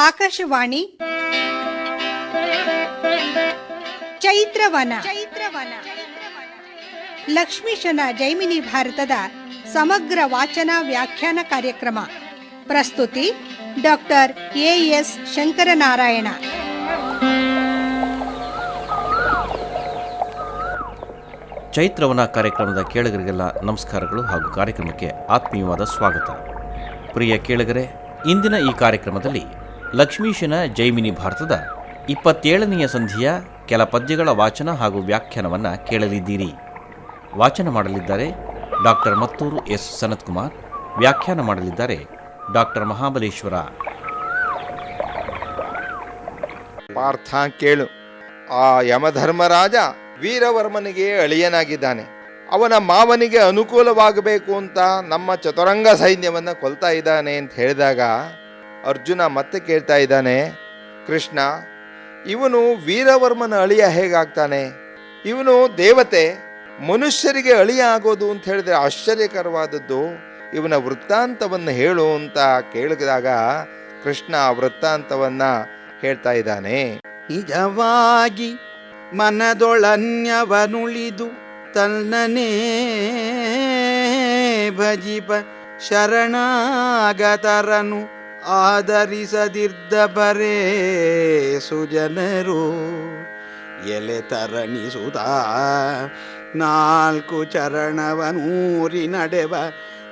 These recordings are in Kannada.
ಆಕಾಶವಾಣಿ ಚೈತ್ರವನ ಲಕ್ಷ್ಮೀಶನ ಜೈಮಿನಿ ಭಾರತದ ಸಮಗ್ರ ವಾಚನ ವ್ಯಾಖ್ಯಾನ ಕಾರ್ಯಕ್ರಮ. ಪ್ರಸ್ತುತಿ ಡಾಕ್ಟರ್ ಎಎಸ್ ಶಂಕರನಾರಾಯಣ. ಚೈತ್ರವನ ಕಾರ್ಯಕ್ರಮದ ಕೇಳುಗರಿಗೆಲ್ಲ ನಮಸ್ಕಾರಗಳು ಹಾಗೂ ಕಾರ್ಯಕ್ರಮಕ್ಕೆ ಆತ್ಮೀಯವಾದ ಸ್ವಾಗತ. ಪ್ರಿಯ ಕೇಳುಗರೆ, ಇಂದಿನ ಈ ಕಾರ್ಯಕ್ರಮದಲ್ಲಿ ಲಕ್ಷ್ಮೀಶನ ಜೈಮಿನಿ ಭಾರತದ 27ನೆಯ ಸಂಧಿಯ ಕೆಲ ಪದ್ಯಗಳ ವಾಚನ ಹಾಗೂ ವ್ಯಾಖ್ಯಾನವನ್ನು ಕೇಳಲಿದ್ದೀರಿ. ವಾಚನ ಮಾಡಲಿದ್ದಾರೆ ಡಾಕ್ಟರ್ ಮತ್ತೂರು ಎಸ್ ಸನತ್ಕುಮಾರ್. ವ್ಯಾಖ್ಯಾನ ಮಾಡಲಿದ್ದಾರೆ ಡಾಕ್ಟರ್ ಮಹಾಬಲೇಶ್ವರ. ಪಾರ್ಥ ಕೇಳು, ಆ ಯಮಧರ್ಮರಾಜ ವೀರವರ್ಮನಿಗೆ ಅಳಿಯನಾಗಿದ್ದಾನೆ. ಅವನ ಮಾವನಿಗೆ ಅನುಕೂಲವಾಗಬೇಕು ಅಂತ ನಮ್ಮ ಚತುರಂಗ ಸೈನ್ಯವನ್ನು ಕೊಲ್ತಾ ಇದ್ದಾನೆ ಅಂತ ಹೇಳಿದಾಗ ಅರ್ಜುನ ಮತ್ತೆ ಕೇಳ್ತಾ ಇದ್ದಾನೆ, ಕೃಷ್ಣ, ಇವನು ವೀರವರ್ಮನ ಅಳಿಯ ಹೇಗಾಗ್ತಾನೆ? ಇವನು ದೇವತೆ, ಮನುಷ್ಯರಿಗೆ ಅಳಿಯ ಆಗೋದು ಅಂತ ಹೇಳಿದ್ರೆ ಆಶ್ಚರ್ಯಕರವಾದದ್ದು. ಇವನ ವೃತ್ತಾಂತವನ್ನು ಹೇಳು ಅಂತ ಕೇಳಿದಾಗ ಕೃಷ್ಣ ಆ ವೃತ್ತಾಂತವನ್ನ ಹೇಳ್ತಾ ಇದ್ದಾನೆ. ನಿಜವಾಗಿ ಮನದೊಳನ್ಯವನುಳಿದು ತನ್ನನೇ ಭಜಿಪ ಶರಣಾಗತರನು ಆದರಿಸದಿದ್ದ ಬರೇ ಸುಜನರು ಎಲೆ ತರಣಿಸುತ್ತ 4 ಚರಣವನೂರಿ ನಡೆವ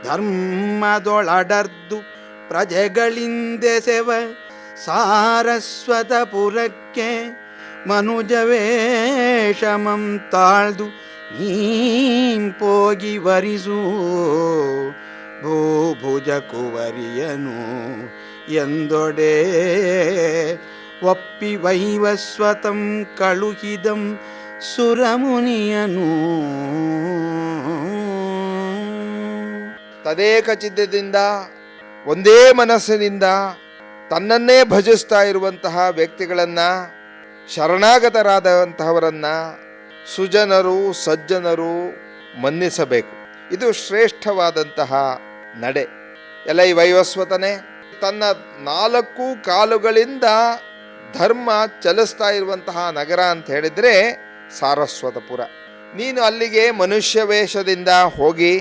ಧರ್ಮದೊಳಡರ್ದು ಪ್ರಜೆಗಳಿಂದೆಸೆವ ಸಾರಸ್ವತಪುರಕ್ಕೆ ಮನುಜವೇಷಮಂ ತಾಳ್ದು ನೀಂಪೋಗಿ ವರಿಸು ಭೂಭುಜ ಕುವರಿಯನು ಎಂದೊಡೆ ಒಪ್ಪಿ ವೈವಸ್ವತಂ ಕಳುಹಿದಂ ಸುರಮುನಿಯನು. ತದೇಕ ಚಿತ್ತದಿಂದ ಒಂದೇ ಮನಸ್ಸಿನಿಂದ ತನ್ನನ್ನೇ ಭಜಿಸ್ತಾ ಇರುವಂತಹ ವ್ಯಕ್ತಿಗಳನ್ನ, ಶರಣಾಗತರಾದಂತಹವರನ್ನ ಸುಜನರು ಸಜ್ಜನರು ಮನ್ನಿಸಬೇಕು. ಇದು ಶ್ರೇಷ್ಠವಾದಂತಹ ನಡೆ. ಎಲೈ ವೈವಸ್ವತನೇ, ತನ್ನ 4 ಕಾಲುಗಳಿಂದ ಧರ್ಮ ಚಲಿಸ್ತಾ ಇರುವಂತಹ ನಗರ ಅಂತ ಹೇಳಿದ್ರೆ ಸಾರಸ್ವತಪುರ. ನೀನು ಅಲ್ಲಿಗೆ ಮನುಷ್ಯ ವೇಷದಿಂದ ಹೋಗಿ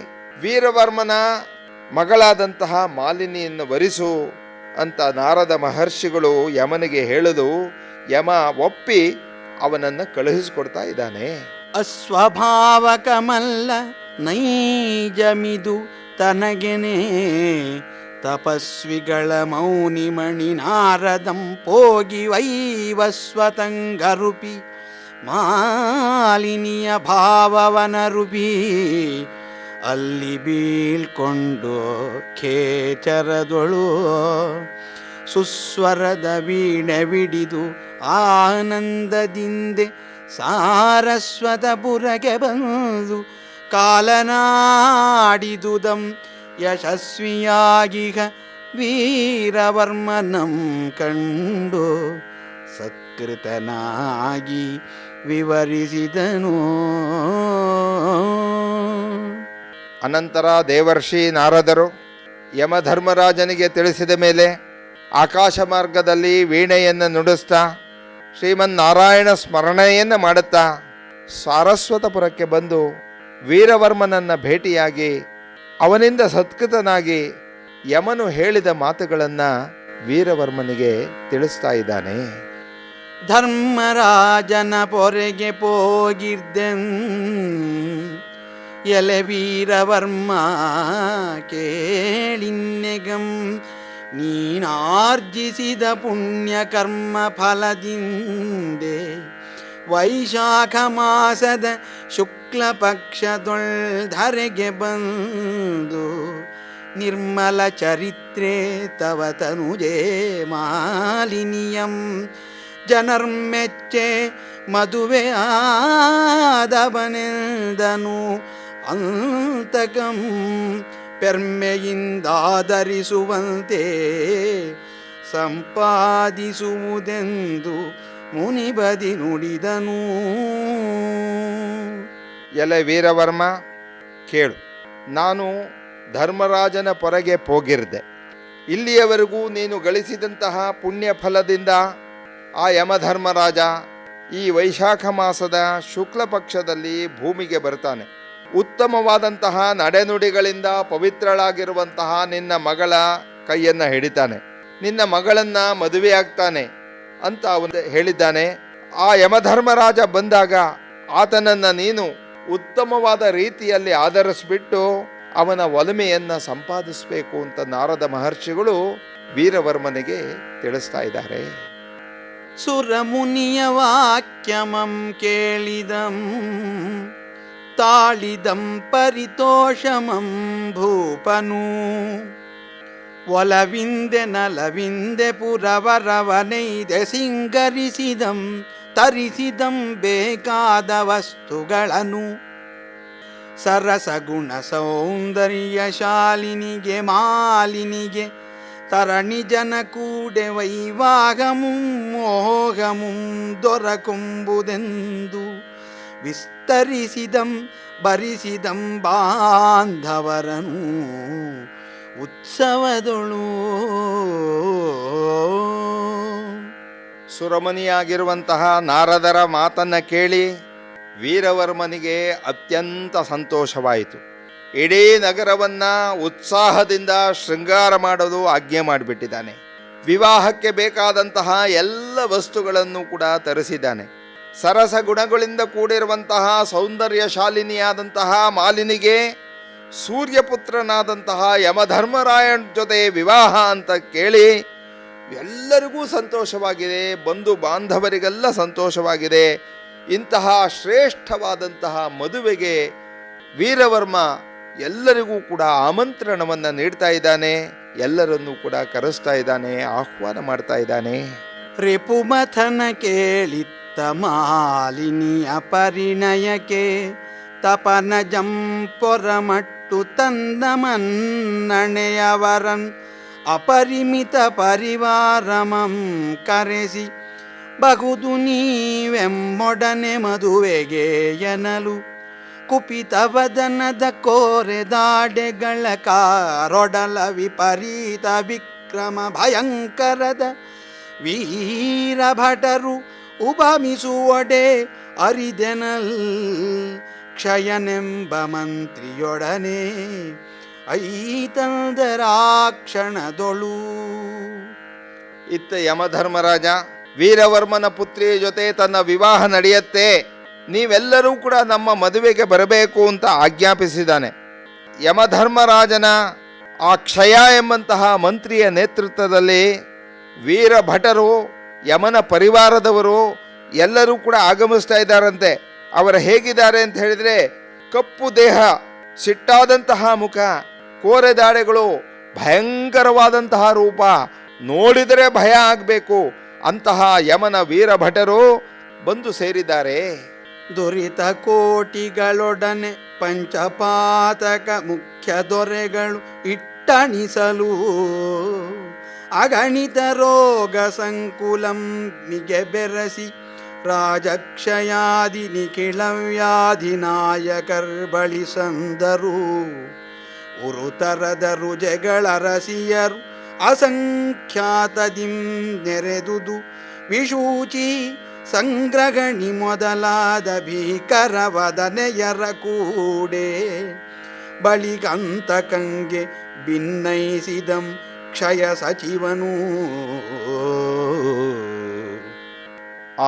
ವೀರವರ್ಮನ ಮಗಳಾದಂತಹ ಮಾಲಿನಿಯನ್ನು ವರಿಸು ಅಂತ ನಾರದ ಮಹರ್ಷಿಗಳು ಯಮನಿಗೆ ಹೇಳಲು ಯಮ ಒಪ್ಪಿ ಅವನನ್ನು ಕಳುಹಿಸಿಕೊಡ್ತಾ ಇದ್ದಾನೆ. ಅಸ್ವಭಾವಕಮಲ್ಲ ನೈಜಮಿದು ತನಗೆನೇ ತಪಸ್ವಿಗಳ ಮೌನಿಮಣಿ ನಾರದಂ ಪೋಗಿ ವೈವಸ್ವತಂಗರುಪಿ ಮಾಲಿನಿಯ ಭಾವವನರುಪಿ ಅಲ್ಲಿ ಬೀಳ್ಕೊಂಡು ಖೇಚರದೊಳು ಸುಸ್ವರದ ವೀಣೆ ಬಿಡಿದು ಆನಂದದಿಂದೆ ಸಾರಸ್ವತಪುರಕ್ಕೆ ಬಂದು ಕಾಲನಾಡಿದುದಂ ಯಶಸ್ವಿಯಾಗಿಗ ವೀರವರ್ಮನಂ ಕಂಡು ಸತ್ಕೃತನಾಗಿ ವಿವರಿಸಿದನು. ಅನಂತರ ದೇವರ್ಷಿ ನಾರದರು ಯಮಧರ್ಮರಾಜನಿಗೆ ತಿಳಿಸಿದ ಮೇಲೆ ಆಕಾಶ ಮಾರ್ಗದಲ್ಲಿ ವೀಣೆಯನ್ನು ನುಡಿಸ್ತಾ ಶ್ರೀಮನ್ನಾರಾಯಣ ಸ್ಮರಣೆಯನ್ನು ಮಾಡುತ್ತಾ ಸಾರಸ್ವತಪುರಕ್ಕೆ ಬಂದು ವೀರವರ್ಮನನ್ನು ಭೇಟಿಯಾಗಿ ಅವನಿಂದ ಸತ್ಕೃತನಾಗಿ ಯಮನು ಹೇಳಿದ ಮಾತುಗಳನ್ನು ವೀರವರ್ಮನಿಗೆ ತಿಳಿಸ್ತಾ ಇದ್ದಾನೆ. ಧರ್ಮರಾಜನ ಪೊರೆಗೆ ಪೋಗಿರ್ದೆನ್ ಎಲೆ ವೀರವರ್ಮ ಕೇಳಿನ್ನೆಗಂ ನೀನಾರ್ಜಿಸಿದ ಪುಣ್ಯ ಕರ್ಮ ಫಲದಿಂದೆ ವೈಶಾಖ ಮಾಸದ ಶುಕ್ಲ ಪಕ್ಷದೊಳ್ಧರೆಗೆ ಬಂದು ನಿರ್ಮಲ ಚರಿತ್ರೆ ತವ ತನುಜೇ ಮಾಲಿನಿಯಂ ಜನರ್ಮೆಚ್ಚೆ ಮದುವೆ ಆದವನೆಂದನು ಅಂತಕಂ ಪೆರ್ಮೆಯಿಂದಾದರಿಸುವಂತೆ ಸಂಪಾದಿಸುವುದೆಂದು ಮುನಿಬದಿ ನುಡಿದನು. ಎಲೆ ವೀರವರ್ಮ ಕೇಳು, ನಾನು ಧರ್ಮರಾಜನ ಪೊರೆಗೆ ಹೋಗಿರ್ದೆ. ಇಲ್ಲಿಯವರೆಗೂ ನೀನು ಗಳಿಸಿದಂತಹ ಪುಣ್ಯ ಫಲದಿಂದ ಆ ಯಮಧರ್ಮರಾಜ ಈ ವೈಶಾಖ ಮಾಸದ ಶುಕ್ಲ ಪಕ್ಷದಲ್ಲಿ ಭೂಮಿಗೆ ಬರ್ತಾನೆ. ಉತ್ತಮವಾದಂತಹ ನಡೆನುಡಿಗಳಿಂದ ಪವಿತ್ರಳಾಗಿರುವಂತಹ ನಿನ್ನ ಮಗಳ ಕೈಯನ್ನು ಹಿಡಿತಾನೆ. ನಿನ್ನ ಮಗಳನ್ನ ಮದುವೆಯಾಗ್ತಾನೆ ಅಂತ ಅವನು ಹೇಳಿದ್ದಾನೆ. ಆ ಯಮಧರ್ಮರಾಜ ಬಂದಾಗ ಆತನನ್ನು ನೀನು ಉತ್ತಮವಾದ ರೀತಿಯಲ್ಲಿ ಆಧರಿಸ್ಬಿಟ್ಟು ಅವನ ಒಲಮೆಯನ್ನು ಸಂಪಾದಿಸಬೇಕು ಅಂತ ನಾರದ ಮಹರ್ಷಿಗಳು ವೀರವರ್ಮನಿಗೆ ತಿಳಿಸ್ತಾ ಇದ್ದಾರೆ. ಸುರಮುನಿಯ ವಾಕ್ಯಮಂ ಕೇಳಿದಂ ತಾಳಿದಂ ಪರಿತೋಷಮಂ ಭೂಪನು ಒಲವಿಂದೆ ನಲವಿಂದೆ ಪುರವರವನೈದೆ ಸಿಂಗರಿಸಿದಂ ತರಿಸಿದಂ ಬೇಕಾದ ವಸ್ತುಗಳನ್ನು ಸರಸಗುಣ ಸೌಂದರ್ಯ ಶಾಲಿನಿಗೆ ಮಾಲಿನಿಗೆ ತರಣಿ ಜನ ಕೂಡೆ ವೈವಾಗಮುಂ ಮೋಹಮುಂ ದೊರಕುಂಬುದೆಂದು ವಿಸ್ತರಿಸಿದಂ ಭರಿಸಿದಂ ಬಾಂಧವರನು ಉತ್ಸವದೊಳು. ಸುರಮನಿಯಾಗಿರುವಂತಹ ನಾರದರ ಮಾತನ್ನ ಕೇಳಿ ವೀರವರ್ಮನಿಗೆ ಅತ್ಯಂತ ಸಂತೋಷವಾಯಿತು. ಇಡೀ ನಗರವನ್ನ ಉತ್ಸಾಹದಿಂದ ಶೃಂಗಾರ ಮಾಡಲು ಆಜ್ಞೆ ಮಾಡಿಬಿಟ್ಟಿದ್ದಾನೆ. ವಿವಾಹಕ್ಕೆ ಬೇಕಾದಂತಹ ಎಲ್ಲ ವಸ್ತುಗಳನ್ನು ಕೂಡ ತರಿಸಿದ್ದಾನೆ. ಸರಸ ಗುಣಗಳಿಂದ ಕೂಡಿರುವಂತಹ ಸೌಂದರ್ಯಶಾಲಿನಿಯಾದಂತಹ ಮಾಲಿನಿಗೆ ಸೂರ್ಯಪುತ್ರನಾದಂತಹ ಯಮಧರ್ಮರಾಯಣ ಜೊತೆ ವಿವಾಹ ಅಂತ ಕೇಳಿ ಎಲ್ಲರಿಗೂ ಸಂತೋಷವಾಗಿದೆ, ಬಂಧು ಬಾಂಧವರಿಗೆಲ್ಲ ಸಂತೋಷವಾಗಿದೆ. ಇಂತಹ ಶ್ರೇಷ್ಠವಾದಂತಹ ಮದುವೆಗೆ ವೀರವರ್ಮ ಎಲ್ಲರಿಗೂ ಕೂಡ ಆಮಂತ್ರಣವನ್ನು ನೀಡ್ತಾ ಇದ್ದಾನೆ. ಎಲ್ಲರನ್ನೂ ಕೂಡ ಕರೆಸ್ತಾ ಇದ್ದಾನೆ, ಆಹ್ವಾನ ಮಾಡ್ತಾ ಇದ್ದಾನೆ. ರಿಪುಮಥನ ಕೇಳಿತ್ತ ಮಾಲಿನಿಯ ಪರಿಣಯಕ್ಕೆ ತಪನ ಜಂಪೊರಮಟ್ಟು ತಂದ ಮನ್ನಣೆಯವರನ್ ಅಪರಿಮಿತ ಪರಿವಾರಮಂ ಕರೆಸಿ ಬಹುದು ನೀವೆಮ್ಮೊಡನೆ ಮದುವೆಗೆ ಎನ್ನಲು ಕುಪಿತವದನದ ಕೋರೆದಾಡೆಗಳ ಕಾರೊಡಲ ವಿಪರೀತ ವಿಕ್ರಮ ಭಯಂಕರದ ವೀರಭಟರು ಉಪಮಿಸುವಡೆ ಅರಿದೆನಲ್ ಕ್ಷಯನೆಂಬ ಮಂತ್ರಿಯೊಡನೆ ಐತಂದರಾಕ್ಷಣದೊಳು. ಇತ್ತ ಯಮಧರ್ಮರಾಜ ವೀರವರ್ಮನ ಪುತ್ರಿಯ ಜೊತೆ ತನ್ನ ವಿವಾಹ ನಡೆಯುತ್ತೆ, ನೀವೆಲ್ಲರೂ ಕೂಡ ನಮ್ಮ ಮದುವೆಗೆ ಬರಬೇಕು ಅಂತ ಆಜ್ಞಾಪಿಸಿದ್ದಾನೆ. ಯಮಧರ್ಮರಾಜನ ಆ ಕ್ಷಯ ಎಂಬಂತಹ ಮಂತ್ರಿಯ ನೇತೃತ್ವದಲ್ಲಿ ವೀರಭಟರು, ಯಮನ ಪರಿವಾರದವರು ಎಲ್ಲರೂ ಕೂಡ ಆಗಮಿಸ್ತಾ ಇದ್ದಾರಂತೆ. ಅವರು ಹೇಗಿದ್ದಾರೆ ಅಂತ ಹೇಳಿದರೆ, ಕಪ್ಪು ದೇಹ, ಸಿಟ್ಟಾದಂತಹ ಮುಖ, ಕೋರೆದಾಡೆಗಳು, ಭಯಂಕರವಾದಂತಹ ರೂಪ, ನೋಡಿದರೆ ಭಯ ಆಗಬೇಕು ಅಂತಹ ಯಮನ ವೀರಭಟರು ಬಂದು ಸೇರಿದ್ದಾರೆ. ದುರಿತ ಕೋಟಿಗಳೊಡನೆ ಪಂಚಪಾತಕ ಮುಖ್ಯ ದೊರೆಗಳು ಇಟ್ಟಣಿಸಲು ಅಗಣಿತ ರೋಗ ಸಂಕುಲಂ ಮಿಗೆ ಬೆರಸಿ ರಾಜಕ್ಷಯಾದಿ ನಿಖಿಳವ್ಯಾಧಿ ನಾಯಕರ್ಬಳಿ ಸಂದರು ಉರುತರದ ರುಜೆಗಳರಸಿಯರು ಅಸಂಖ್ಯಾತದಿಂ ನೆರೆದುದು ವಿಶೂಚಿ ಸಂಗ್ರಗಣಿ ಮೊದಲಾದ ಭೀಕರವದನೆಯರ ಕೂಡೆ ಬಳಿಗಂತಕಂಗೆ ಭಿನ್ನಯಿಸಿದಂ ಕ್ಷಯ ಸಚಿವನು.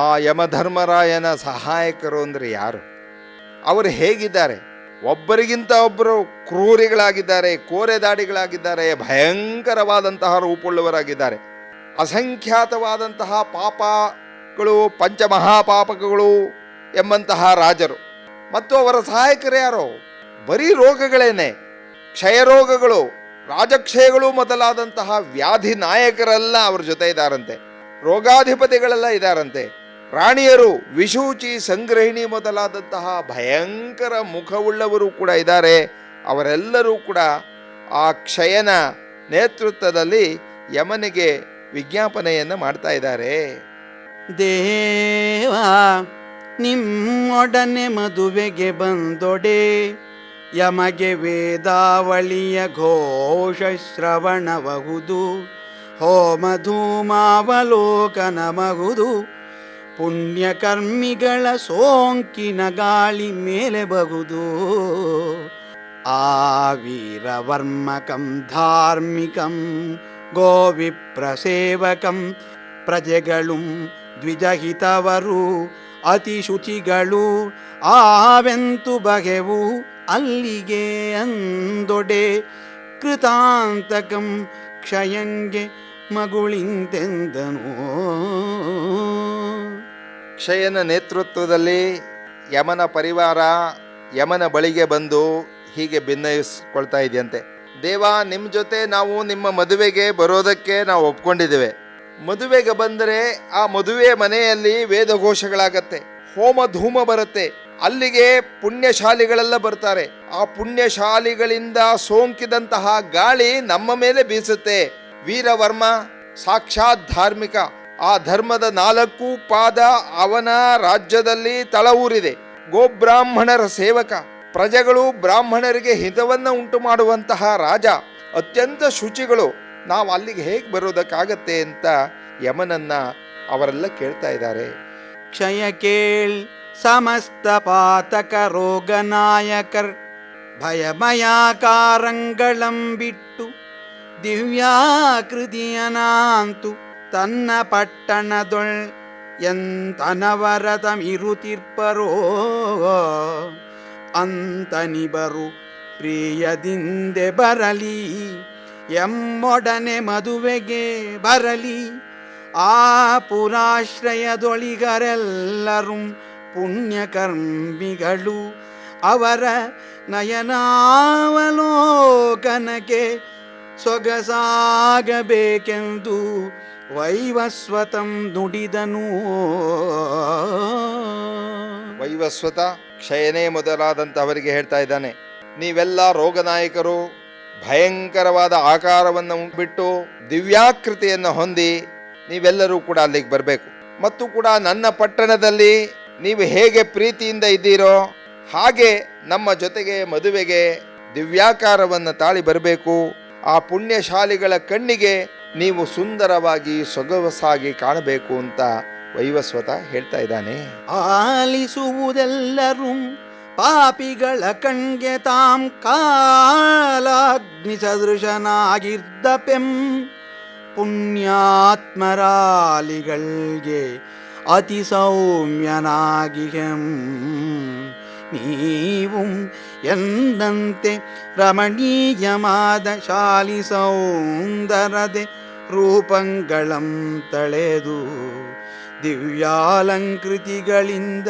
ಆ ಯಮಧರ್ಮರಾಯನ ಸಹಾಯಕರು ಅಂದರೆ ಯಾರು? ಅವರು ಹೇಗಿದ್ದಾರೆ? ಒಬ್ಬರಿಗಿಂತ ಒಬ್ಬರು ಕ್ರೂರಿಗಳಾಗಿದ್ದಾರೆ, ಕೋರೆದಾಡಿಗಳಾಗಿದ್ದಾರೆ, ಭಯಂಕರವಾದಂತಹ ರೂಪುಳ್ಳವರಾಗಿದ್ದಾರೆ. ಅಸಂಖ್ಯಾತವಾದಂತಹ ಪಾಪಗಳು, ಪಂಚಮಹಾಪಾಪಗಳು ಎಂಬಂತಹ ರಾಜರು. ಮತ್ತು ಅವರ ಸಹಾಯಕರು ಯಾರು? ಬರೀ ರೋಗಗಳೇನೆ, ಕ್ಷಯರೋಗಗಳು, ರಾಜಕ್ಷಯಗಳು ಮೊದಲಾದಂತಹ ವ್ಯಾಧಿ ನಾಯಕರೆಲ್ಲ ಅವ್ರ ಜೊತೆ ಇದ್ದಾರಂತೆ. ರೋಗಾಧಿಪತಿಗಳೆಲ್ಲ ಇದ್ದಾರಂತೆ. ರಾಣಿಯರು, ವಿಶೂಚಿ, ಸಂಗ್ರಹಿಣಿ ಮೊದಲಾದಂತಹ ಭಯಂಕರ ಮುಖವುಳ್ಳವರು ಕೂಡ ಇದ್ದಾರೆ. ಅವರೆಲ್ಲರೂ ಕೂಡ ಆ ಕ್ಷಯನ ನೇತೃತ್ವದಲ್ಲಿ ಯಮನಿಗೆ ವಿಜ್ಞಾಪನೆಯನ್ನು ಮಾಡ್ತಾ ಇದ್ದಾರೆ. ದೇವ ನಿಮ್ಮೊಡನೆ ಮದುವೆಗೆ ಬಂದೊಡೆ ಯಮಗೆ ವೇದಾವಳಿಯ ಘೋಷ ಶ್ರವಣಬಹುದು, ಹೋಮಧೂಮಾವಲೋಕನಮಗುದು, ಪುಣ್ಯಕರ್ಮಿಗಳ ಸೋಂಕಿನ ಗಾಳಿ ಮೇಲೆ ಬಗುದು. ಆ ವೀರವರ್ಮಕಂ ಧಾರ್ಮಿಕಂ ಗೋವಿಪ್ರಸೇವಕಂ ಪ್ರಜೆಗಳು ದ್ವಿಜಹಿತವರು ಅತಿ ಶುಚಿಗಳು ಆವೆಂತು ಬಗೆವು ಅಲ್ಲಿಗೆ ಅಂದೊಡೆ ಕೃತಾಂತಕಂ ಕ್ಷಯಂಗೆ ಮಗುಳಿಂತೆಂದನು. ಕ್ಷಯನ ನೇತೃತ್ವದಲ್ಲಿ ಯಮನ ಪರಿವಾರ ಯಮನ ಬಳಿಗೆ ಬಂದು ಹೀಗೆ ಭಿನ್ನಯಿಸ್ಕೊಳ್ತಾ ಇದೆಯಂತೆ. ದೇವ, ನಿಮ್ಮ ಜೊತೆ ನಾವು ನಿಮ್ಮ ಮದುವೆಗೆ ಬರೋದಕ್ಕೆ ನಾವು ಒಪ್ಕೊಂಡಿದ್ದೇವೆ. ಮದುವೆಗೆ ಬಂದರೆ ಆ ಮದುವೆ ಮನೆಯಲ್ಲಿ ವೇದಘೋಷಗಳಾಗತ್ತೆ, ಹೋಮ ಧೂಮ ಬರುತ್ತೆ, ಅಲ್ಲಿಗೆ ಪುಣ್ಯಶಾಲಿಗಳೆಲ್ಲ ಬರ್ತಾರೆ. ಆ ಪುಣ್ಯಶಾಲಿಗಳಿಂದ ಸೋಂಕಿದಂತಹ ಗಾಳಿ ನಮ್ಮ ಮೇಲೆ ಬೀಸುತ್ತೆ. ವೀರವರ್ಮ ಸಾಕ್ಷಾತ್ ಧಾರ್ಮಿಕ, ಆ ಧರ್ಮದ 4 ಪಾದ ಅವನ ರಾಜ್ಯದಲ್ಲಿ ತಳವೂರಿದೆ. ಗೋಬ್ರಾಹ್ಮಣರ ಸೇವಕ, ಪ್ರಜೆಗಳು ಬ್ರಾಹ್ಮಣರಿಗೆ ಹಿತವನ್ನ ಉಂಟು ಮಾಡುವಂತಹ ರಾಜ, ಅತ್ಯಂತ ಶುಚಿಗಳು. ನಾವು ಅಲ್ಲಿಗೆ ಹೇಗೆ ಬರೋದಕ್ಕಾಗತ್ತೆ ಅಂತ ಯಮನನ್ನ ಅವರೆಲ್ಲ ಕೇಳ್ತಾ ಇದ್ದಾರೆ. ಕ್ಷಯ ಕೇಳ್ ಸಮಸ್ತ ಪಾತಕ ರೋಗನಾಯಕರ್ ಭಯಮಯಾಕಾರಂಗಳಂ ಬಿಟ್ಟು ದಿವ್ಯಾಕೃತಿಯನಾಂತು ತನ್ನ ಪಟ್ಟಣದೊಳ್ ಎಂತನವರತಮಿರುತಿರ್ಪರೋ ಅಂತನಿಬರು ಪ್ರಿಯದಿಂದೆ ಬರಲಿ ಎಮ್ಮೊಡನೆ ಮದುವೆಗೆ ಬರಲಿ. ಆ ಪುರಾಶ್ರಯದೊಳಿಗರೆಲ್ಲರೂ ಪುಣ್ಯಕರ್ಮಿಗಳು ಅವರ ನಯನಾವಲೋಕನಕ್ಕೆ ಸೊಗಸಾಗಬೇಕೆಂದು ವೈವಸ್ವತಂ ನುಡಿದನು. ವೈವಸ್ವತ ಕ್ಷಯನೇ ಮೊದಲಾದಂಥವರಿಗೆ ಹೇಳ್ತಾ ಇದ್ದಾನೆ, ನೀವೆಲ್ಲ ರೋಗನಾಯಕರು, ಭಯಂಕರವಾದ ಆಕಾರವನ್ನು ಬಿಟ್ಟು ದಿವ್ಯಾಕೃತಿಯನ್ನು ಹೊಂದಿ ನೀವೆಲ್ಲರೂ ಕೂಡ ಅಲ್ಲಿಗೆ ಬರಬೇಕು. ಮತ್ತು ಕೂಡ ನನ್ನ ಪಟ್ಟಣದಲ್ಲಿ ನೀವು ಹೇಗೆ ಪ್ರೀತಿಯಿಂದ ಇದ್ದೀರೋ ಹಾಗೆ ನಮ್ಮ ಜೊತೆಗೆ ಮದುವೆಗೆ ದಿವ್ಯಾಕಾರವನ್ನು ತಾಳಿ ಬರಬೇಕು. ಆ ಪುಣ್ಯಶಾಲಿಗಳ ಕಣ್ಣಿಗೆ ನೀವು ಸುಂದರವಾಗಿ ಸೊಗಸಾಗಿ ಕಾಣಬೇಕು ಅಂತ ವೈವಸ್ವತ ಹೇಳ್ತಾ ಇದ್ದಾನೆ. ಆಲಿಸುವುದೆಲ್ಲರೂ ಪಾಪಿಗಳ ಕಣ್ಗೆ ತಾಂ ಕಾಲಾಗ್ನಿ ಸದೃಶನಾಗಿದ್ದ ಪೆಂ ಪುಣ್ಯಾತ್ಮರಾಲಿಗಳ್ಗೆ ಅತಿ ಸೌಮ್ಯನಾಗಿಹೆಂ. ನೀವು ಎಂದಂತೆ ರಮಣೀಯವಾದ ಶಾಲಿ ಸೌಂದರದೆ ರೂಪಂಗಳಂ ತಳೆದು ದಿವ್ಯಾಲಂಕೃತಿಗಳಿಂದ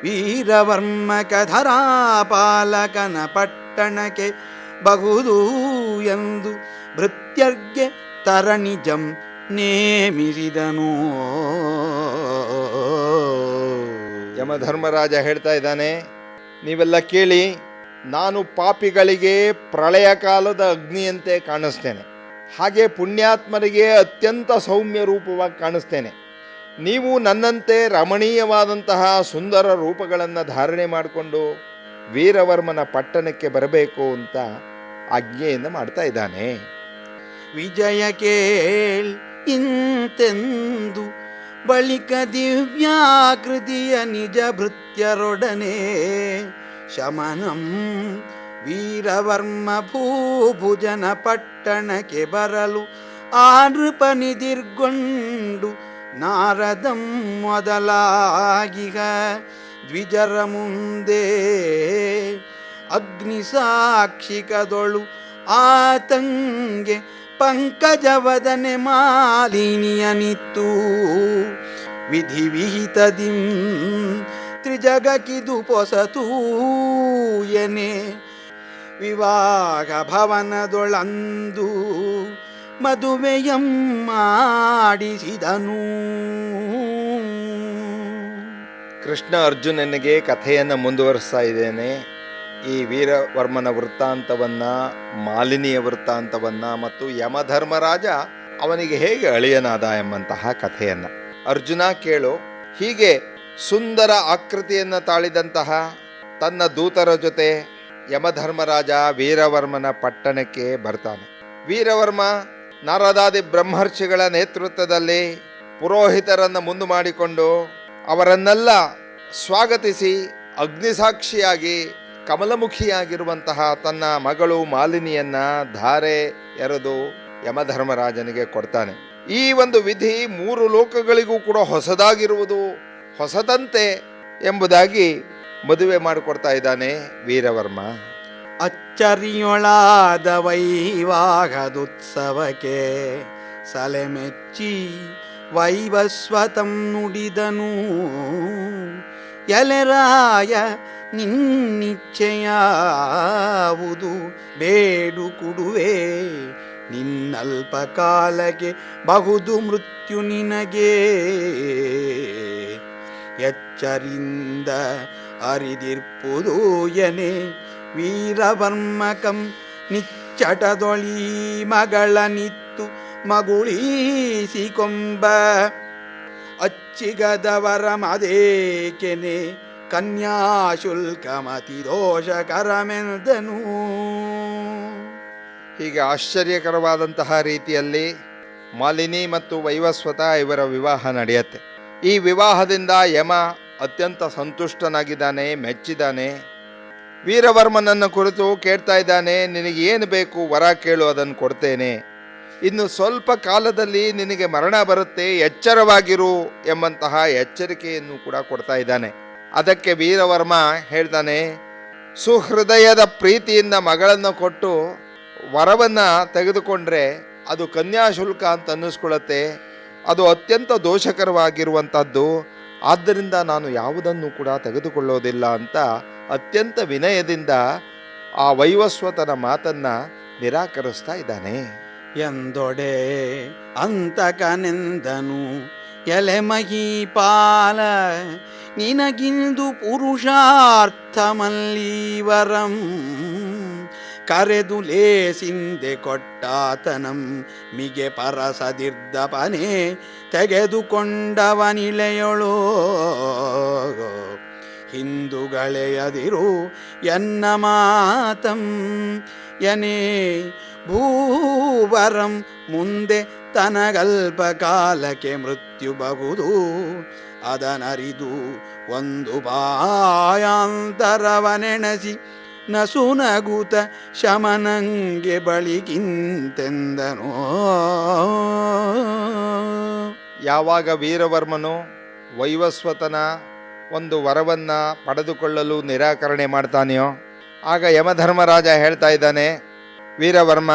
ವೀರವರ್ಮ ಕಧರಾಪಾಲಕನ ಪಟ್ಟಣಕ್ಕೆ ಬಗುದು ಎಂದು ಭೃತ್ಯರ್ಗೆ ತರಣಿಜಂ ನೇಮಿಸಿದನು. ಯಮಧರ್ಮರಾಜ ಹೇಳ್ತಾ ಇದ್ದಾನೆ, ನೀವೆಲ್ಲ ಕೇಳಿ, ನಾನು ಪಾಪಿಗಳಿಗೆ ಪ್ರಳಯ ಕಾಲದ ಅಗ್ನಿಯಂತೆ ಕಾಣಿಸ್ತೇನೆ, ಹಾಗೆ ಪುಣ್ಯಾತ್ಮರಿಗೆ ಅತ್ಯಂತ ಸೌಮ್ಯ ರೂಪವಾಗಿ ಕಾಣಿಸ್ತೇನೆ. ನೀವು ನನ್ನಂತೆ ರಮಣೀಯವಾದಂತಹ ಸುಂದರ ರೂಪಗಳನ್ನು ಧಾರಣೆ ಮಾಡಿಕೊಂಡು ವೀರವರ್ಮನ ಪಟ್ಟಣಕ್ಕೆ ಬರಬೇಕು ಅಂತ ಆಜ್ಞೆಯನ್ನು ಮಾಡ್ತಾ ಇದ್ದಾನೆ. ವಿಜಯ ಕೇಳ್ ಇಂತೆಂದು ಬಳಿಕ ದಿವ್ಯಾಕೃತಿಯ ನಿಜ ಭೃತ್ಯರೊಡನೆ ಶಮನಂ ವೀರವರ್ಮ ಭೂಭುಜನ ಪಟ್ಟಣಕ್ಕೆ ಬರಲು ಆ ನೃಪನಿದಿರ್ಗೊಂಡು ನಾರದಂ ಮೊದಲಾಗಿಗ ದ್ವಿಜರ ಮುಂದೆ ಅಗ್ನಿ ಸಾಕ್ಷಿಕದೊಳು ಆತಂಗೆ ಪಂಕಜವದನೆ ಮಾಲಿನಿಯನಿತ್ತು ವಿಧಿ ವಿಹಿತದಿಂ ತ್ರಿಜಗಕಿದು ಪೊಸತೂ ಎನೆ ವಿವಾಹ ಭವನದೊಳಂದು ಮದುವೆಯಂ ಮಾಡಿಸಿದನು. ಕೃಷ್ಣ ಅರ್ಜುನನಿಗೆ ಕಥೆಯನ್ನು ಮುಂದುವರಿಸ್ತಾ ಇದ್ದೇನೆ. ಈ ವೀರವರ್ಮನ ವೃತ್ತಾಂತವನ್ನ, ಮಾಲಿನಿಯ ವೃತ್ತಾಂತವನ್ನ ಮತ್ತು ಯಮಧರ್ಮರಾಜ ಅವನಿಗೆ ಹೇಗೆ ಅಳಿಯನಾದ ಎಂಬಂತಹ ಕಥೆಯನ್ನ. ಅರ್ಜುನ ಕೇಳು, ಹೀಗೆ ಸುಂದರ ಆಕೃತಿಯನ್ನು ತಾಳಿದಂತಹ ತನ್ನ ದೂತರ ಜೊತೆ ಯಮಧರ್ಮರಾಜ ವೀರವರ್ಮನ ಪಟ್ಟಣಕ್ಕೆ ಬರ್ತಾನೆ. ವೀರವರ್ಮ ನಾರದಾದಿ ಬ್ರಹ್ಮರ್ಷಿಗಳ ನೇತೃತ್ವದಲ್ಲಿ ಪುರೋಹಿತರನ್ನು ಮುಂದು ಮಾಡಿಕೊಂಡು ಅವರನ್ನೆಲ್ಲ ಸ್ವಾಗತಿಸಿ ಅಗ್ನಿಸಾಕ್ಷಿಯಾಗಿ ಕಮಲಮುಖಿಯಾಗಿರುವಂತಹ ತನ್ನ ಮಗಳು ಮಾಲಿನಿಯನ್ನ ಧಾರೆ ಎರೆದು ಯಮಧರ್ಮರಾಜನಿಗೆ ಕೊಡ್ತಾನೆ. ಈ ಒಂದು ವಿಧಿ 3 ಲೋಕಗಳಿಗೂ ಕೂಡ ಹೊಸದಾಗಿರುವುದು, ಹೊಸದಂತೆ ಎಂಬುದಾಗಿ ಮದುವೆ ಮಾಡಿಕೊಡ್ತಾ ಇದ್ದಾನೆ ವೀರವರ್ಮ. ಅಚ್ಚರಿಯೊಳಾದ ವೈವಾಹದುತ್ಸವಕ್ಕೆ ಸಲೆಮೆಚ್ಚಿ ವೈವಸ್ವತಂ ನುಡಿದನು. ಎಲೆರಾಯ ನಿನ್ನಿಚ್ಛೆಯಾವುದು ಬೇಡು ಕುಡುವೆ, ನಿನ್ನಲ್ಪ ಕಾಲಕ್ಕೆ ಬಹುದು ಮೃತ್ಯು ನಿನಗೆ. ಎಚ್ಚರಿಂದ ಅರಿದಿರ್ಪುದು ಎನೆ ವೀರವರ್ಮಕಂ ನಿಚ್ಚಟದೊಳಿ ಮಗಳ ನಿತ್ತು ಮಗುಳೀಸಿಕೊಂಬ. ಅಚ್ಚಿಗದವರ ಮದೇಕೆನೆ ಕನ್ಯಾಶುಲ್ಕಮತಿ ದೋಷಕರಮೆಂದನು. ಹೀಗೆ ಆಶ್ಚರ್ಯಕರವಾದಂತಹ ರೀತಿಯಲ್ಲಿ ಮಾಲಿನಿ ಮತ್ತು ವೈವಸ್ವತ ಇವರ ವಿವಾಹ ನಡೆಯುತ್ತೆ. ಈ ವಿವಾಹದಿಂದ ಯಮ ಅತ್ಯಂತ ಸಂತುಷ್ಟನಾಗಿದ್ದಾನೆ, ಮೆಚ್ಚಿದ್ದಾನೆ. ವೀರವರ್ಮನನ್ನು ಕುರಿತು ಕೇಳ್ತಾ ಇದ್ದಾನೆ, ನಿನಗೆ ಏನು ಬೇಕು ವರ ಕೇಳು, ಅದನ್ನು ಕೊಡ್ತೇನೆ. ಇನ್ನು ಸ್ವಲ್ಪ ಕಾಲದಲ್ಲಿ ನಿನಗೆ ಮರಣ ಬರುತ್ತೆ, ಎಚ್ಚರವಾಗಿರು ಎಂಬಂತಹ ಎಚ್ಚರಿಕೆಯನ್ನು ಕೂಡ ಕೊಡ್ತಾ ಇದ್ದಾನೆ. ಅದಕ್ಕೆ ವೀರವರ್ಮ ಹೇಳ್ತಾನೆ, ಸುಹೃದಯದ ಪ್ರೀತಿಯಿಂದ ಮಗಳನ್ನು ಕೊಟ್ಟು ವರವನ್ನು ತೆಗೆದುಕೊಂಡ್ರೆ ಅದು ಕನ್ಯಾಶುಲ್ಕ ಅಂತ ಅನ್ನಿಸ್ಕೊಳ್ಳುತ್ತೆ, ಅದು ಅತ್ಯಂತ ದೋಷಕರವಾಗಿರುವಂಥದ್ದು. ಆದ್ದರಿಂದ ನಾನು ಯಾವುದನ್ನು ಕೂಡ ತೆಗೆದುಕೊಳ್ಳೋದಿಲ್ಲ ಅಂತ ಅತ್ಯಂತ ವಿನಯದಿಂದ ಆ ವೈವಸ್ವತನ ಮಾತನ್ನು ನಿರಾಕರಿಸ್ತಾ ಇದ್ದಾನೆ. ಎಂದೊಡೆ ಅಂತಕನೆಂದನು ಎಲೆ ಮಹೀಪಾಲ, ನಿನಗಿಂದು ಪುರುಷಾರ್ಥಮಲ್ಲೀವರಂ. ಕರೆದು ಲೇಸಿಂದೆ ಕೊಟ್ಟಾತನಂ ಮಿಗೆ ಪರಸದಿರ್ದಪನೆ ತೆಗೆದುಕೊಂಡವನಿಳೆಯೊಳೋ. ಹಿಂದುಗಳೆಯದಿರು ಎನ್ನ ಮಾತಂ ಎನೆ ಭೂವರಂ. ಮುಂದೆ ತನಗಲ್ಪ ಕಾಲಕ್ಕೆ ಮೃತ್ಯು ಬಹುದು, ಅದನರಿದು ಒಂದು ಬಾಯಾಂತರವನೆಣಸಿ ನಸುನಗುತ ಶಮನಂಗೆ ಬಳಿಗಿಂತೆಂದನೋ. ಯಾವಾಗ ವೀರವರ್ಮನು ವೈವಸ್ವತನ ಒಂದು ವರವನ್ನು ಪಡೆದುಕೊಳ್ಳಲು ನಿರಾಕರಣೆ ಮಾಡ್ತಾನೆಯೋ ಆಗ ಯಮಧರ್ಮರಾಜ ಹೇಳ್ತಾ ಇದ್ದಾನೆ, ವೀರವರ್ಮ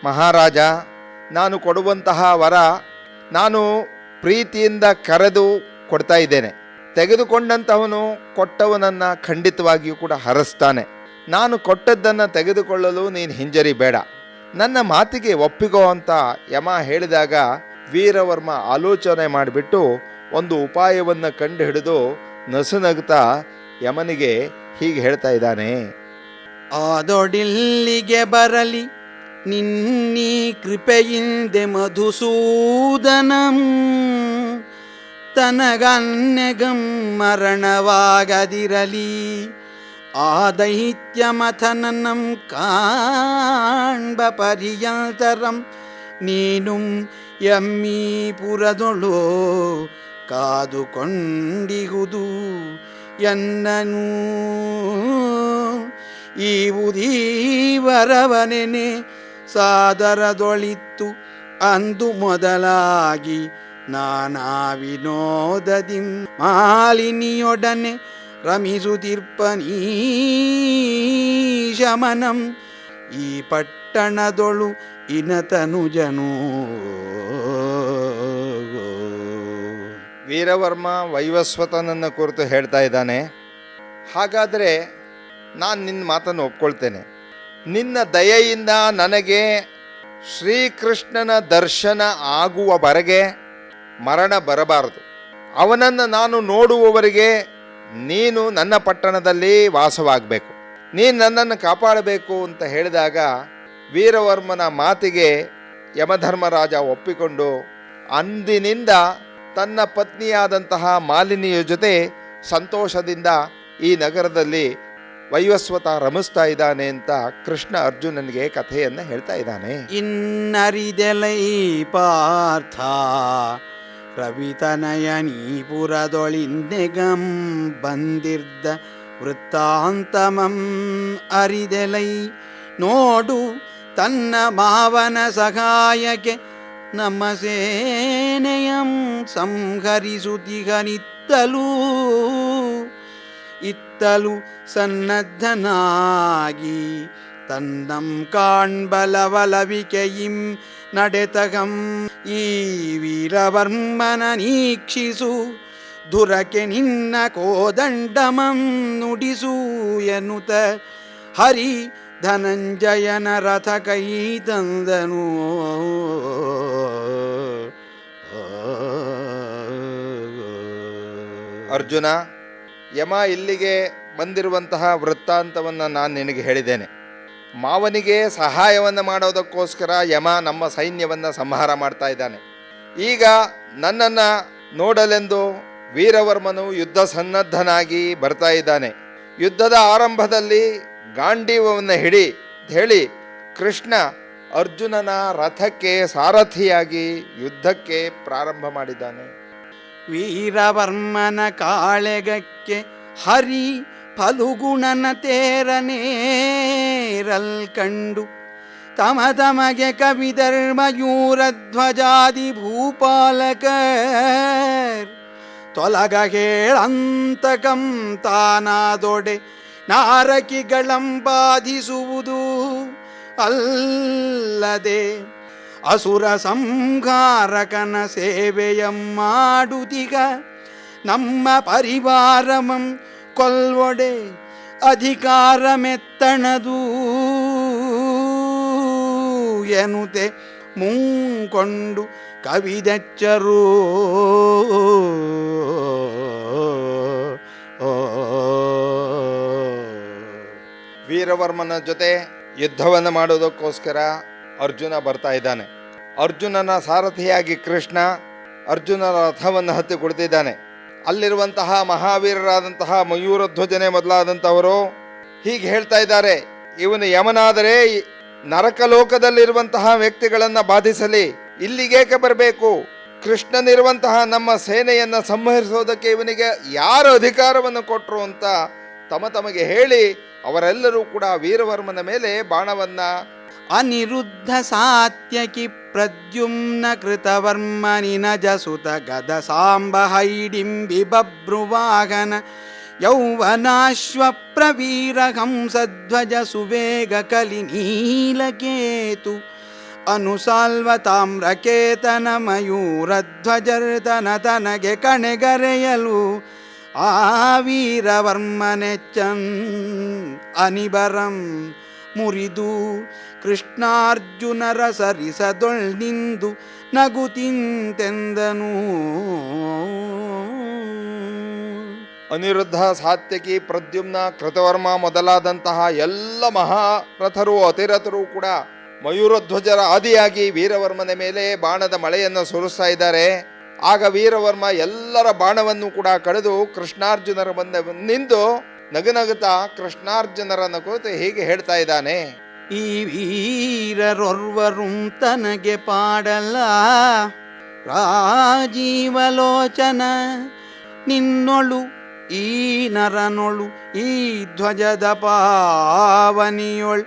ಮಹಾರಾಜ, ನಾನು ಕೊಡುವಂತಹ ವರ ನಾನು ಪ್ರೀತಿಯಿಂದ ಕರೆದು ಕೊಡ್ತಾ ಇದ್ದೇನೆ. ತೆಗೆದುಕೊಂಡಂತಹವನು ಕೊಟ್ಟವನನ್ನು ಖಂಡಿತವಾಗಿಯೂ ಕೂಡ ಹರಸ್ತಾನೆ. ನಾನು ಕೊಟ್ಟದ್ದನ್ನು ತೆಗೆದುಕೊಳ್ಳಲು ನೀನು ಹಿಂಜರಿಬೇಡ, ನನ್ನ ಮಾತಿಗೆ ಒಪ್ಪಿಗೋ ಅಂತ ಯಮ ಹೇಳಿದಾಗ ವೀರವರ್ಮ ಆಲೋಚನೆ ಮಾಡಿಬಿಟ್ಟು ಒಂದು ಉಪಾಯವನ್ನು ಕಂಡು ಹಿಡಿದು ನಸುನಗುತ್ತಾ ಯಮನಿಗೆ ಹೀಗೆ ಹೇಳ್ತಾ ಇದ್ದಾನೆ, ಆದೊಡಿಲ್ಲಿಗೆ ಬರಲಿ ನಿನ್ನೀ ಕೃಪೆಯಿಂದೆ ಮಧುಸೂದನಂ. ತನಗನ್ಯಗಂ ಮರಣವಾಗದಿರಲಿ, ಆ ದೈತ್ಯ ಮಥನನಂ ಕಾಣ್ಬ ಪರ್ಯಂತರಂ. ನೀನು ಎಮ್ಮೀಪುರದೊಳು ಕಾದುಕೊಂಡಿಹುದು ಎನ್ನನು. ಈ ಉದೀವರವನೆನೆ ಸಾದರದೊಳಿತ್ತು ಅಂದು ಮೊದಲಾಗಿ ನಾನಾ ವಿನೋದದಿ ಮಾಲಿನಿಯೊಡನೆ ರಮಿಸುತ್ತಿರ್ಪನೀ ಶಮನಂ. ಈ ಪಟ್ಟಣದೊಳು ಇನತನುಜನು. ವೀರವರ್ಮ ವೈವಸ್ವತನನ್ನು ಕುರಿತು ಹೇಳ್ತಾ ಇದ್ದಾನೆ, ಹಾಗಾದರೆ ನಾನು ನಿನ್ನ ಮಾತನ್ನು ಒಪ್ಕೊಳ್ತೇನೆ. ನಿನ್ನ ದಯೆಯಿಂದ ನನಗೆ ಶ್ರೀಕೃಷ್ಣನ ದರ್ಶನ ಆಗುವವರೆಗೆ ಮರಣ ಬರಬಾರದು. ಅವನನ್ನು ನಾನು ನೋಡುವವರೆಗೆ ನೀನು ನನ್ನ ಪಟ್ಟಣದಲ್ಲಿ ವಾಸವಾಗಬೇಕು, ನೀನು ನನ್ನನ್ನು ಕಾಪಾಡಬೇಕು ಅಂತ ಹೇಳಿದಾಗ ವೀರವರ್ಮನ ಮಾತಿಗೆ ಯಮಧರ್ಮರಾಜ ಒಪ್ಪಿಕೊಂಡು ಅಂದಿನಿಂದ ತನ್ನ ಪತ್ನಿಯಾದಂತಹ ಮಾಲಿನಿಯ ಜೊತೆ ಸಂತೋಷದಿಂದ ಈ ನಗರದಲ್ಲಿ ವೈವಸ್ವತ ರಮಿಸ್ತಾ ಇದ್ದಾನೆ ಅಂತ ಕೃಷ್ಣ ಅರ್ಜುನನಿಗೆ ಕಥೆಯನ್ನು ಹೇಳ್ತಾ ಇದ್ದಾನೆ. ಇನ್ನರಿದೆಲೈ ಪಾರ್ಥ ರವಿತನಯನೀಪುರದೊಳಿಂದೆಗಂ ಬಂದಿರ್ದ ವೃತ್ತಾಂತಮಂ ಅರಿದೆಲೈ. ನೋಡು ತನ್ನ ಮಾವನ ಸಹಾಯಕ್ಕೆ ನಮ್ಮ ಸೇನೆಯಂ ಸಂಹರಿಸುತ್ತಿಗನಿತ್ತಲೂ ಇತ್ತಲು ಸನ್ನದ್ಧನಾಗಿ ತನ್ನಂ ಕಾಣ್ಬಲವಲವಿಕೆಯಿಂ ನಡೆತಗಂ. ಈ ವೀರವರ್ಮನ ನೀಕ್ಷಿಸು ದುರಕೆ ನಿನ್ನ ಕೋದಂಡಮಂ ನುಡಿಸು ಎನ್ನುತ್ತ ಹರಿ ಧನಂಜಯನ ರಥ ಕೈ ತಂದನು. ಅರ್ಜುನ, ಯಮ ಇಲ್ಲಿಗೆ ಬಂದಿರುವಂತಹ ವೃತ್ತಾಂತವನ್ನು ನಾನು ನಿನಗೆ ಹೇಳಿದ್ದೇನೆ. ಮಾವನಿಗೆ ಸಹಾಯವನ್ನು ಮಾಡೋದಕ್ಕೋಸ್ಕರ ಯಮ ನಮ್ಮ ಸೈನ್ಯವನ್ನು ಸಂಹಾರ ಮಾಡ್ತಾ ಇದ್ದಾನೆ. ಈಗ ನನ್ನನ್ನು ನೋಡಲೆಂದು ವೀರವರ್ಮನು ಯುದ್ಧ ಸನ್ನದ್ಧನಾಗಿ ಬರ್ತಾ ಇದ್ದಾನೆ. ಯುದ್ಧದ ಆರಂಭದಲ್ಲಿ ಗಾಂಡೀವವನ್ನು ಹಿಡಿ ಹೇಳಿ ಕೃಷ್ಣ ಅರ್ಜುನನ ರಥಕ್ಕೆ ಸಾರಥಿಯಾಗಿ ಯುದ್ಧಕ್ಕೆ ಪ್ರಾರಂಭ ಮಾಡಿದ್ದಾನೆ. ವೀರವರ್ಮನ ಕಾಳೆಗಕ್ಕೆ ಹರಿ ಫಲುಗುಣನ ತೇರನೇರಲ್ ಕಂಡು ತಮ ತಮಗೆ ಕವಿಧರ್ಮಯೂರಧ್ವಜಾದಿ ಭೂಪಾಲಕರ್ ತೊಲಗ ಹೇಳಂತಕಂ ತಾನಾದೊಡೆ ನಾರಕಿಗಳಂ ಬಾಧಿಸುವುದು ಅಲ್ಲದೆ ಅಸುರ ಸಂಹಾರಕನ ಸೇವೆಯಂ ಮಾಡುತ್ತಿಗ ನಮ್ಮ ಪರಿವಾರಮಂ ಕೊಲ್ವೊಡೆ ಅಧಿಕಾರ ಮೆತ್ತಣದು ಎನ್ನುತ್ತೆ ಮುಂಕೊಂಡು ಕವಿದೆಚ್ಚರು. ವೀರವರ್ಮನ ಜೊತೆ ಯುದ್ಧವನ್ನು ಮಾಡೋದಕ್ಕೋಸ್ಕರ ಅರ್ಜುನ ಬರ್ತಾ ಇದ್ದಾನೆ. ಅರ್ಜುನನ ಸಾರಥಿಯಾಗಿ ಕೃಷ್ಣ ಅರ್ಜುನನ ರಥವನ್ನು ಹತ್ತಿ ಕೊಡ್ತಿದ್ದಾನೆ. ಅಲ್ಲಿರುವಂತಹ ಮಹಾವೀರರಾದಂತಹ ಮಯೂರಧ್ವಜನೆ ಮೊದಲಾದಂಥವರು ಹೀಗೆ ಹೇಳ್ತಾ ಇದ್ದಾರೆ, ಇವನು ಯಮನಾದರೆ ನರಕಲೋಕದಲ್ಲಿರುವಂತಹ ವ್ಯಕ್ತಿಗಳನ್ನು ಬಾಧಿಸಲಿ, ಇಲ್ಲಿಗೇಕೆ ಬರಬೇಕು? ಕೃಷ್ಣನಿರುವಂತಹ ನಮ್ಮ ಸೇನೆಯನ್ನು ಸಂಹರಿಸೋದಕ್ಕೆ ಇವನಿಗೆ ಯಾರು ಅಧಿಕಾರವನ್ನು ಕೊಟ್ಟರು ಅಂತ ತಮಗೆ ಹೇಳಿ ಅವರೆಲ್ಲರೂ ಕೂಡ ವೀರವರ್ಮನ ಮೇಲೆ ಬಾಣವನ್ನ ಅನಿರುದ್ಧ ಸಾತ್ಯಕಿ ಪ್ರದ್ಯುಮ್ನ ಕೃತವರ್ಮನಿನ ಜಸುತ ಗದ ಸಾಂಬ ಹೈಡಿಂಬಿ ಬಭ್ರುವಾಹನ ಯೌವನಾಶ್ವ ಪ್ರವೀರ ಹಂಸಧ್ವಜ ಸುವೇಗ ಕಲಿ ನೀಲಕೇತು ಅನುಸಾಲ್ವ ತಾಮ್ರಕೇತನ ಮಯೂರಧ್ವಜರ್ತನ ತನಗೆ ಕಣೆಗರೆಯಲು ಆ ವೀರವರ್ಮನೆಚ್ಚನ್ ಅನಿಬರಂ ಮುರಿದು ಕೃಷ್ಣಾರ್ಜುನರ ಸರಿಸದೊಳ್ನಿಂದು ನಗುತಿಂತೆಂದನು. ಅನಿರುದ್ಧ ಸಾತ್ಯಕಿ ಪ್ರದ್ಯುಮ್ನ ಕೃತವರ್ಮ ಮೊದಲಾದಂತಹ ಎಲ್ಲ ಮಹಾರಥರು ಅತಿರಥರು ಕೂಡ ಮಯೂರಧ್ವಜರ ಆದಿಯಾಗಿ ವೀರವರ್ಮನ ಮೇಲೆ ಬಾಣದ ಮಳೆಯನ್ನು ಸುರಿಸ್ತಾ ಇದ್ದಾರೆ. ಆಗ ವೀರವರ್ಮ ಎಲ್ಲರ ಬಾಣವನ್ನು ಕೂಡ ಕಳೆದು ಕೃಷ್ಣಾರ್ಜುನರ ಬಂದ ನಿಂತು ನಗುನಗುತ್ತಾ ಕೃಷ್ಣಾರ್ಜುನರನ್ನು ಕುರಿತು ಹೀಗೆ ಹೇಳ್ತಾ ಇದ್ದಾನೆ. ಈ ವೀರರೊರ್ವರುಂ ತನಗೆ ಪಾಡಲ್ಲ ರಾಜೀವಲೋಚನ ನಿನ್ನೊಳು ಈ ನರನೊಳು ಈ ಧ್ವಜದ ಪಾವನಿಯೊಳ್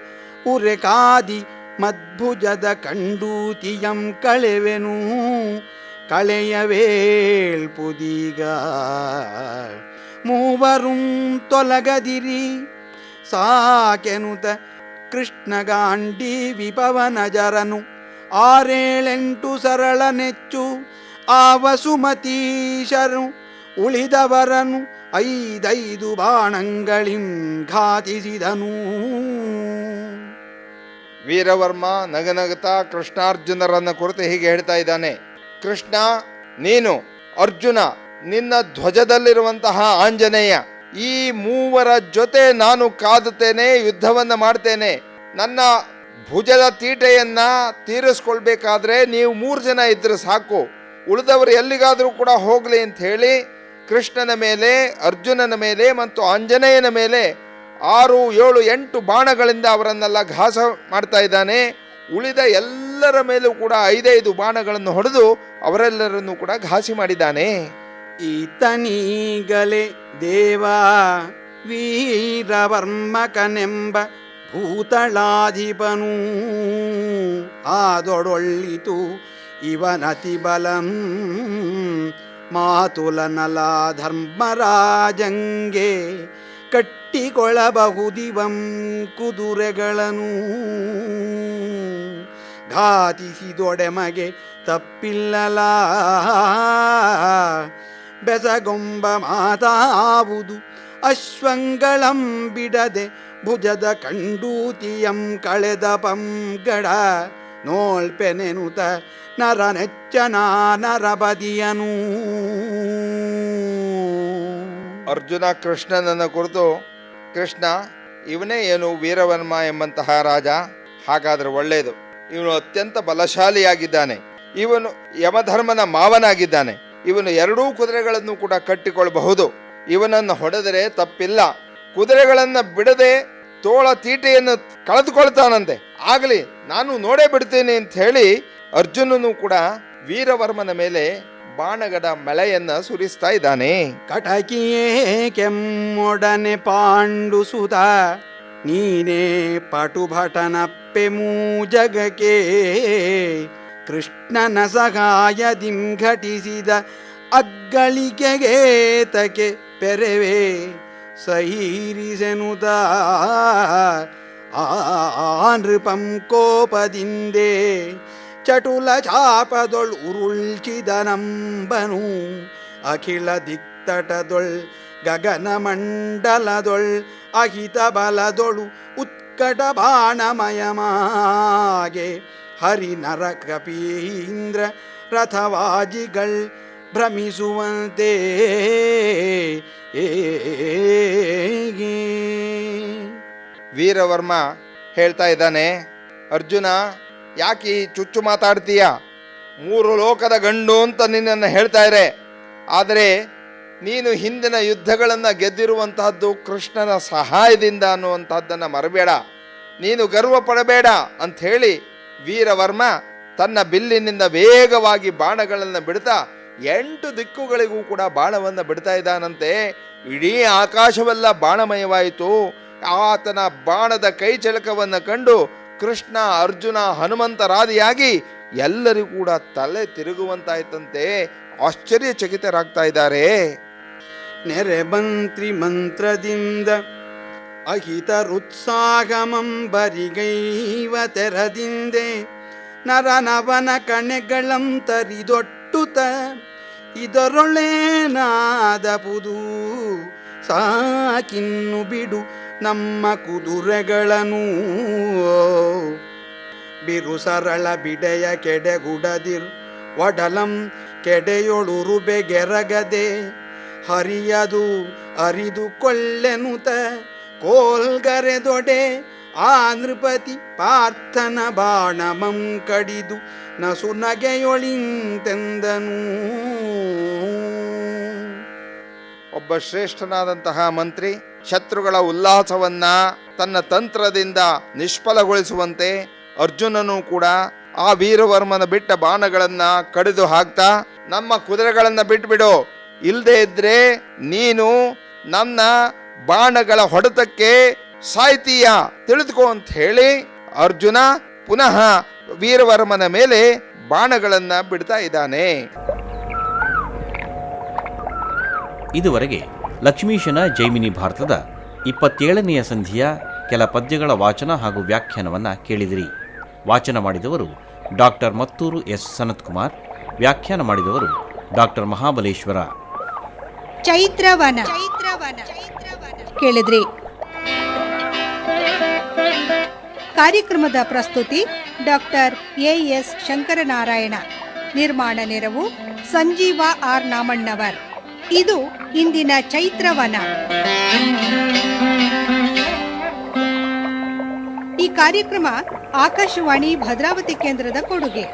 ಉರೆಕಾದಿ ಮದ್ಭುಜದ ಕಂಡೂತಿಯಂ ಕಳೆವೆನು ಕಳೆಯವೇಳ್ಪುದೀಗ ಮೂವರುಂ ತೊಲಗದಿರಿ ಸಾಕೆನುತ ಕೃಷ್ಣಗಾಂಡಿ ವಿಪವನ ಜರನು 6-8 ಸರಳ ನೆಚ್ಚು ಆವಸುಮತೀಶರು ಉಳಿದವರನು 5 ಬಾಣಗಳಿಂ ಘಾತಿಸಿದನು. ವೀರವರ್ಮ ನಗನಗುತ್ತಾ ಕೃಷ್ಣಾರ್ಜುನರನ್ನು ಕುರಿತು ಹೀಗೆ ಹೇಳ್ತಾ ಇದ್ದಾನೆ. ಕೃಷ್ಣ, ನೀನು, ಅರ್ಜುನ, ನಿನ್ನ ಧ್ವಜದಲ್ಲಿರುವಂತಹ ಆಂಜನೇಯ, ಈ ಮೂವರ ಜೊತೆ ನಾನು ಕಾದುತ್ತೇನೆ, ಯುದ್ಧವನ್ನು ಮಾಡ್ತೇನೆ. ನನ್ನ ಭುಜದ ತೀಟೆಯನ್ನ ತೀರಿಸ್ಕೊಳ್ಬೇಕಾದ್ರೆ ನೀವು 3 ಜನ ಇದ್ರೆ ಸಾಕು, ಉಳಿದವರು ಎಲ್ಲಿಗಾದರೂ ಕೂಡ ಹೋಗ್ಲಿ ಅಂತ ಹೇಳಿ ಕೃಷ್ಣನ ಮೇಲೆ, ಅರ್ಜುನನ ಮೇಲೆ ಮತ್ತು ಆಂಜನೇಯನ ಮೇಲೆ 6, 7, 8 ಬಾಣಗಳಿಂದ ಅವರನ್ನೆಲ್ಲ ಘಾಸ ಮಾಡ್ತಾ ಇದ್ದಾನೆ. ಉಳಿದ ಎಲ್ಲರ ಮೇಲೂ ಕೂಡ 5 ಬಾಣಗಳನ್ನು ಹೊಡೆದು ಅವರೆಲ್ಲರನ್ನೂ ಕೂಡ ಘಾಸಿ ಮಾಡಿದ್ದಾನೆ. ಈತನೀಗಲೇ ದೇವ ವೀರವರ್ಮಕನೆಂಬ ಭೂತಳಾಧಿಪನು ಆದೊಡೊಳ್ಳಿತು ಇವನತಿ ಬಲಂ ಮಾತುಲನಲ ಧರ್ಮರಾಜಂಗೆ ಕಟ್ಟಿಕೊಳ್ಳಬಹುದಿವಂ ಕುದುರೆಗಳನ್ನು ಘಾತಿಸಿದೊಡೆಮಗೆ ತಪ್ಪಿಲ್ಲಲ ಬೆಸಗೊಂಬ ಮಾತಾವುದು ಅಶ್ವಂಗಳಂ ಬಿಡದೆ ಭುಜದ ಕಂಡೂತಿಯಂ ಕಳೆದ ಪಂಗಡ ನೋಳ್ಪೆನೆನುತ ನರನೆಚ್ಚನ ನರಬದಿಯನು. ಅರ್ಜುನ ಕೃಷ್ಣನನ್ನು ಕುರಿತು, ಕೃಷ್ಣ ಇವನೇ ಏನು ವೀರವರ್ಮ ಎಂಬಂತಹ ರಾಜ? ಹಾಗಾದ್ರೆ ಒಳ್ಳೆಯದು. ಇವನು ಅತ್ಯಂತ ಬಲಶಾಲಿಯಾಗಿದ್ದಾನೆ. ಇವನು ಯಮಧರ್ಮನ ಮಾವನಾಗಿದ್ದಾನೆ. ಇವನು 2 ಕುದುರೆಗಳನ್ನು ಕೂಡ ಕಟ್ಟಿಕೊಳ್ಳಬಹುದು. ಇವನನ್ನು ಹೊಡೆದರೆ ತಪ್ಪಿಲ್ಲ. ಕುದುರೆಗಳನ್ನು ಬಿಡದೆ ತೋಳ ತೀಟೆಯನ್ನು ಕಳೆದುಕೊಳ್ತಾನಂತೆ. ಆಗಲಿ, ನಾನು ನೋಡೇ ಬಿಡ್ತೇನೆ ಅಂತ ಹೇಳಿ ಅರ್ಜುನನು ಕೂಡ ವೀರವರ್ಮನ ಮೇಲೆ ಬಾಣಗಡ ಮಳೆಯನ್ನ ಸುರಿಸ್ತಾ ಇದ್ದಾನೆ. ಕಟಕಿಯೇ ಕೆಮ್ಮೊಡನೆ ಪಾಂಡು ಸುತ ನೀನೇ ಪಟುಭಟನಪ್ಪೆ ಮೂಜಗಕ್ಕೆ ಕೃಷ್ಣನ ಸಹಾಯದಿಂ ಘಟಿಸಿದ ಅಗ್ಗಳಿಕೆಗೆ ತಕೆ ಪೆರೆವೆ ಸಹೀರಿಸೆನುತ ಆ ನೃಪಂ ಕೋಪದಿಂದೆ ಚಟುಲ ಚಾಪದೊಳ್ ಉರುಳ್ಚಿದ ನಂಬನು ಅಖಿಲ ದಿಕ್ತಟದೊಳ್ ಗಗನ ಮಂಡಲದೊಳ್ ಅಹಿತ ಬಲದೊಳು ಉತ್ಕಟ ಬಾಣಮಯಮಾಗೆ ಹರಿ ನರ ಕಪೀಂದ್ರ ರಥವಾಜಿಗಳ್ ಭ್ರಮಿಸುವಂತೆ ವೀರವರ್ಮ ಹೇಳ್ತಾ ಇದ್ದಾನೆ, ಅರ್ಜುನ ಯಾಕೆ ಈ ಚುಚ್ಚು ಮಾತಾಡ್ತೀಯ? 3 ಲೋಕದ ಗಂಡು ಅಂತ ನಿನ್ನನ್ನು ಹೇಳ್ತಾ ಇರೆ. ಆದರೆ ನೀನು ಹಿಂದಿನ ಯುದ್ಧಗಳನ್ನು ಗೆದ್ದಿರುವಂತಹದ್ದು ಕೃಷ್ಣನ ಸಹಾಯದಿಂದ ಅನ್ನುವಂತಹದ್ದನ್ನು ಮರಬೇಡ, ನೀನು ಗರ್ವ ಪಡಬೇಡ ಅಂಥೇಳಿ ವೀರವರ್ಮ ತನ್ನ ಬಿಲ್ಲಿನಿಂದ ವೇಗವಾಗಿ ಬಾಣಗಳನ್ನು ಬಿಡ್ತಾ 8 ದಿಕ್ಕುಗಳಿಗೂ ಕೂಡ ಬಾಣವನ್ನು ಬಿಡ್ತಾ ಇದ್ದಾನಂತೆ. ಇಡೀ ಆಕಾಶವೆಲ್ಲ ಬಾಣಮಯವಾಯಿತು. ಆತನ ಬಾಣದ ಕೈ ಚಳಕವನ್ನು ಕಂಡು ಕೃಷ್ಣ, ಅರ್ಜುನ, ಹನುಮಂತರಾದಿಯಾಗಿ ಎಲ್ಲರಿಗೂ ಕೂಡ ತಲೆ ತಿರುಗುವಂತಾಯ್ತಂತೆ. ಆಶ್ಚರ್ಯಚಕಿತರಾಗ್ತಾ ಇದ್ದಾರೆ. ನೆರೆ ಮಂತ್ರಿ ಮಂತ್ರದಿಂದ ಅಹಿತರುತ್ಸಾಹಮಂ ಬರಿಗೈವ ತೆರದಿಂದೆ ನರನವನ ಕಣೆಗಳಂ ತರಿದೊಟ್ಟುತ ಇದರೊಳೇನಾದ ಪುದು ಸಾಕಿನ್ನು ಬಿಡು ನಮ್ಮ ಕುದುರೆಗಳನ್ನು ಬಿರು ಸರಳ ಬಿಡೆಯ ಕೆಡೆಗುಡದಿರ್ ಒಡಲಂ ಕೆಡೆಯೊಳುರು ಬೆಗೆರಗದೆ ಹರಿಯದು ಅರಿದು ಕೊಳ್ಳೆನುತ ಕೋಲ್ಗರೆದೊಡೆ ಆ ನೃಪತಿ ಪಾರ್ಥನ ಬಾಣಮಂ ಕಡಿದು ನಸು ನಗೆಯೊಳಿಂತೆಂದನು. ಒಬ್ಬ ಶ್ರೇಷ್ಠನಾದಂತಹ ಮಂತ್ರಿ ಶತ್ರುಗಳ ಉಲ್ಲಾಸವನ್ನ ತನ್ನ ತಂತ್ರದಿಂದ ನಿಷ್ಫಲಗೊಳಿಸುವಂತೆ ಅರ್ಜುನನು ಕೂಡ ಆ ವೀರವರ್ಮನ ಬಿಟ್ಟ ಬಾಣಗಳನ್ನ ಕಡಿದು ಹಾಕ್ತಾ, ನಮ್ಮ ಕುದುರೆಗಳನ್ನ ಬಿಟ್ಬಿಡು, ಇಲ್ಲದೆ ಇದ್ರೆ ನೀನು ನನ್ನ ಬಾಣಗಳ ಹೊಡೆತಕ್ಕೆ ಸಾಯ್ತೀಯ, ತಿಳಿದುಕೋ ಅಂತ ಹೇಳಿ ಅರ್ಜುನ ಪುನಃ ವೀರವರ್ಮನ ಮೇಲೆ ಬಾಣಗಳನ್ನ ಬಿಡ್ತಾ ಇದ್ದಾನೆ. ಇದುವರೆಗೆ ಲಕ್ಷ್ಮೀಶನ ಜೈಮಿನಿ ಭಾರತದ 27ನೆಯ ಸಂಧಿಯ ಕೆಲ ಪದ್ಯಗಳ ವಾಚನ ಹಾಗೂ ವ್ಯಾಖ್ಯಾನವನ್ನು ಕೇಳಿದಿರಿ. ವಾಚನ ಮಾಡಿದವರು ಡಾಕ್ಟರ್ ಮತ್ತೂರು ಎಸ್ ಸನತ್ಕುಮಾರ್, ವ್ಯಾಖ್ಯಾನ ಮಾಡಿದವರು ಡಾಕ್ಟರ್ ಮಹಾಬಲೇಶ್ವರ. ಚೈತ್ರವನ ಕೇಳಿದ್ರಿ. ಕಾರ್ಯಕ್ರಮದ ಪ್ರಸ್ತುತಿ ಡಾಕ್ಟರ್ ಎಎಸ್ ಶಂಕರನಾರಾಯಣ. ನಿರ್ಮಾಣ ನೆರವು ಸಂಜೀವ ಆರ್ ನಾಮಣ್ಣವರ್. ಇದು ಇಂದಿನ ಚೈತ್ರವನ. ಈ ಕಾರ್ಯಕ್ರಮ ಆಕಾಶವಾಣಿ ಭದ್ರಾವತಿ ಕೇಂದ್ರದ ಕೊಡುಗೆ.